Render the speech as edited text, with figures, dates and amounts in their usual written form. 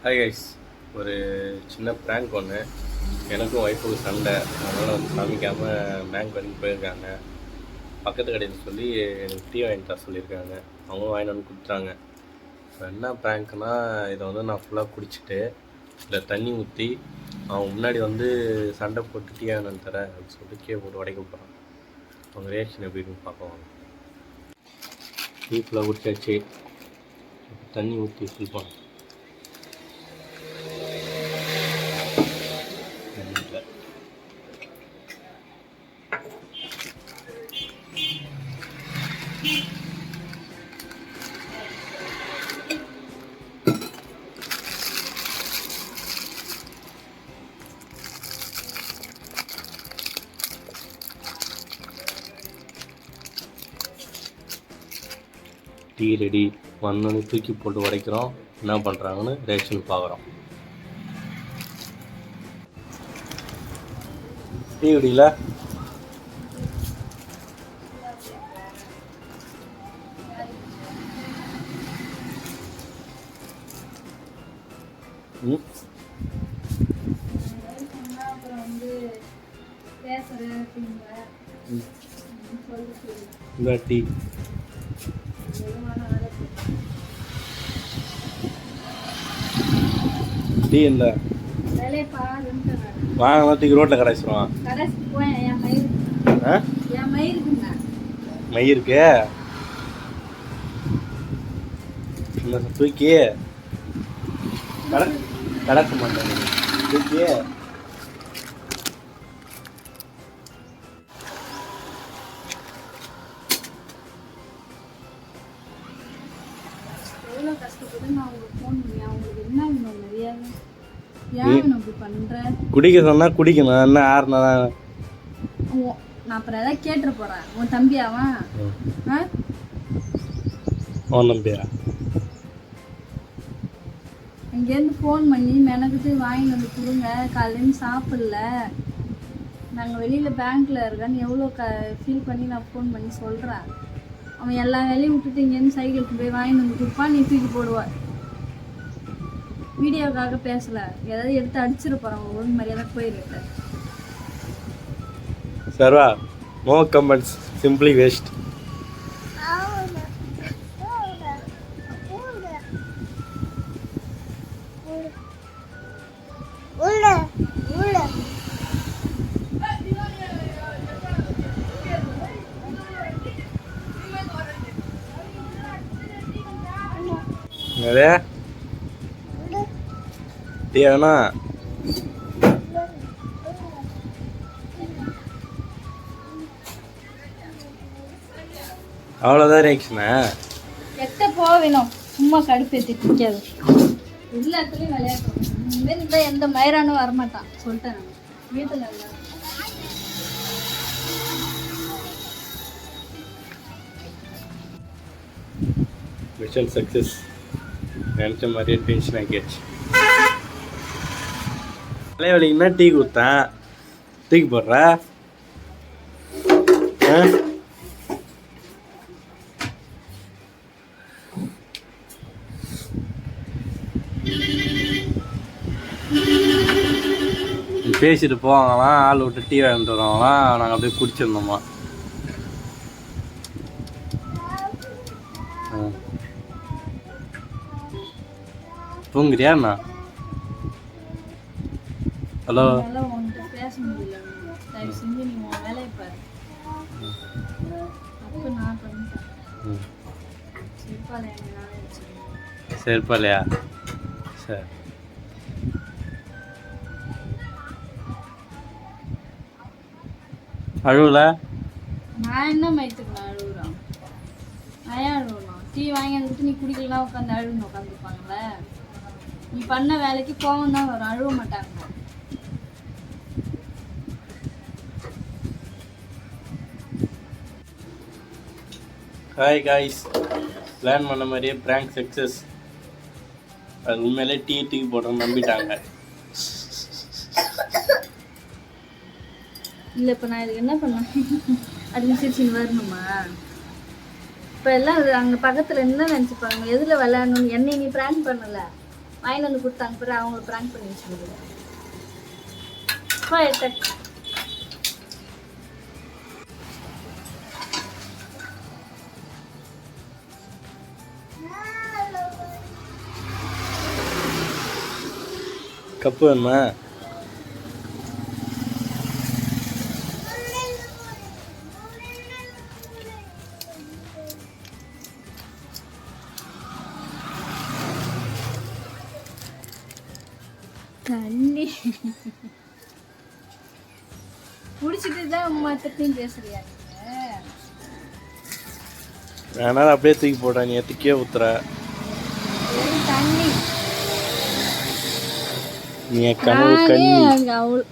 Hi guys, ஒரு சின்ன prank ஒன்று. எனக்கும் ஒய்ஃபுக்கு சண்டை, அதனால் வந்து சமைக்காமல் பேங்க் வரைக்கும் போயிருக்காங்க. பக்கத்து கடையில் சொல்லி எனக்கு டீ வாங்கிட்டு தர சொல்லியிருக்காங்க. அவங்களும் வாங்கிட்டு வந்து கொடுத்துட்டாங்க. இப்போ என்ன ப்ராங்க்னால், இதை வந்து நான் ஃபுல்லாக குடிச்சிட்டு இதில் தண்ணி ஊற்றி அவங்க முன்னாடி வந்து சண்டை போட்டு டீ வாங்கிட்டு தரேன் அப்படின்னு சொல்லிட்டு கீழே போட்டு உடைக்க போகிறான். அவங்க ரியாக்ஷன் எப்படி இருக்குன்னு பார்ப்போம். டீ ஃபுல்லாக குடிச்சாச்சு, தண்ணி ஊற்றி ஃபுல் டீ ரெடி. வந்தோடனே தூக்கி போட்டு உடைக்கிறோம். என்ன பண்ணுறாங்கன்னு ரியாக்ஷன் பார்க்குறோம். டீ குடிக்கல? இந்த டீ டீ இல்லை வாங்கலாம், தூக்கி ரோட்டில் கடைச்சிருவான். மயிருக்கு தூக்கி கடக்க மாட்டேன். தூக்கி குடிக்க சொன்னா குடிக்கணும். என்ன ஆறுனா நான் அப்புறம் ஏதாவது கேட்டு போறேன். உன் தம்பியாவன்? உன் தம்பியா? இங்கேருந்து ஃபோன் பண்ணி மெனக்கிட்டு வாங்கிட்டு வந்து கொடுங்க, காலையிலேருந்து சாப்பிடல, நாங்கள் வெளியில் பேங்க்கில் இருக்கேன்னு எவ்வளோ ஃபீல் பண்ணி நான் ஃபோன் பண்ணி சொல்கிறேன். அவன் எல்லா வேலையும் விட்டுட்டு இங்கேருந்து சைக்கிளுக்கு போய் வாங்கிட்டு வந்து கொடுப்பான், நீ தூக்கி போடுவார். வீடியோக்காக பேசலை, ஏதாவது எடுத்து அடிச்சிட போகிறான். ஒரு மரியாதை போயிருக்கு. சர்வா, நோ கமெண்ட்ஸ், சிம்பிளி வேஸ்ட். நிறைய டீ வேணா? அவ்வளோதான் ரியாக்ஷனா? எட்ட போவேணும், சும்மா கடுப்பேற்றிட்டு நிற்காது. எல்லா இடத்துலையும் விளையாடுறோம். இனிமேல் இருந்தால் எந்த மயிரானும் வரமாட்டான் சொல்லிட்டேன். நான் வீட்டில் மிஷன் சக்ஸஸ். நினச்ச மாதிரியே டென்ஷன் ஆகிடுச்சு. தலைவலிக்குன்னா டீ கொடுத்தேன், தூக்கி போடுற. பேசிட்டு போவாங்களாம், ஆள் விட்டு டீ வாங்கிட்டு வருவாங்களாம், நாங்கள் அப்படியே குடிச்சிருந்தோமா. தூங்குறியாண்ணா? ஹலோ, பேச முடியல. தயவு செஞ்சு நீ உன் வேலையை பாரு. அப்போ நான் பண்ணிட்டேன். செருப்பாலையா? சரி. அழுவல? நான் என்ன மயத்துக்கு அழுகுறான்? நான் ஏன் அழுவலாம்? டீ வாங்கி வந்துட்டு நீ குடிக்கலாம் உட்காந்து அழுன்னு உட்காந்துருப்பாங்கல்ல. நீ பண்ண வேலைக்கு கோவம் தான் வரும், அழுவ மாட்டாங்க. ஹாய் காய்ஸ், பிளான் பண்ண மாதிரியே ப்ராங்க் சக்ஸஸ். அது உண்மையிலே டீ தூக்கி போடுறோன்னு நம்பிட்டாங்க. இல்லை, இப்போ நான் இதுக்கு என்ன பண்ணேன்? அட்மினிஸ்ட்ரேஷன் வரணுமா? இப்போ எல்லாம் அங்கே பக்கத்தில் என்ன நினச்சிப்பாங்க, எதில் விளையாடணும்னு. என்னை நீ பிளான் பண்ணலை, வாங்கிட்டு வந்து கொடுத்தாங்க பிறகு அவங்கள ப்ராங்க் பண்ணி வச்சுருக்கேன். போ எடுத்து கப்பு வேணுமா? தண்ணி குடிச்சிட்டு தான் மற்றத்தையும் பேசுறியா நீங்க? வேணாலும் அப்படியே தூக்கி போட்டா, நீ எத்துக்கே ஊத்துற. தண்ணி நீ கனவு கண்ணி. அவள்